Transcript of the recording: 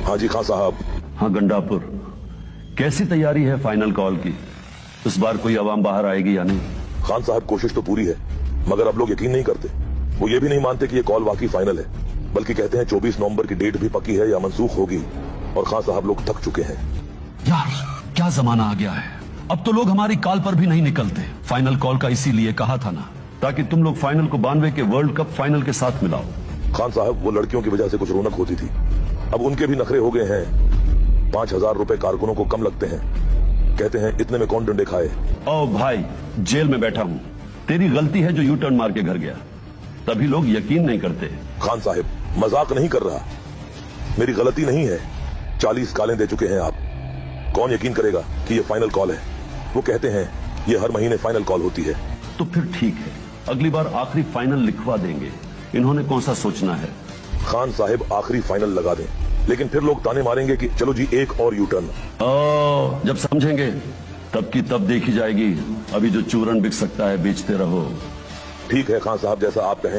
हाँ जी खान साहब। हाँ गंडापुर, कैसी तैयारी है फाइनल कॉल की? इस बार कोई अवाम बाहर आएगी या नहीं? खान साहब कोशिश तो पूरी है, मगर अब लोग यकीन नहीं करते। वो ये भी नहीं मानते कि ये कॉल वाकई फाइनल है, बल्कि कहते हैं 24 नवंबर की डेट भी पक्की है या मंसूख होगी। और खान साहब लोग थक चुके हैं। यार क्या जमाना आ गया है, अब तो लोग हमारी कॉल पर भी नहीं निकलते। फाइनल कॉल का इसीलिए कहा था ना, ताकि तुम लोग फाइनल को 92 के वर्ल्ड कप फाइनल के साथ मिलाओ। खान साहब वो लड़कियों की वजह से कुछ रौनक होती थी, अब उनके भी नखरे हो गए हैं। 5000 रुपए कारकुनों को कम लगते हैं, कहते हैं इतने में कौन डंडे खाए। ओ भाई, जेल में बैठा हूँ, तेरी गलती है जो यू टर्न मार के घर गया, तभी लोग यकीन नहीं करते। खान साहब मजाक नहीं कर रहा, मेरी गलती नहीं है। 40 कालें दे चुके हैं आप, कौन यकीन करेगा कि ये फाइनल कॉल है। वो कहते हैं ये हर महीने फाइनल कॉल होती है। तो फिर ठीक है, अगली बार आखिरी फाइनल लिखवा देंगे, इन्होंने कौन सा सोचना है। खान साहब आखिरी फाइनल लगा दें, लेकिन फिर लोग ताने मारेंगे कि चलो जी एक और यू टर्न। जब समझेंगे तब की तब देखी जाएगी, अभी जो चूरन बिक सकता है बेचते रहो। ठीक है खान साहब, जैसा आप कहें।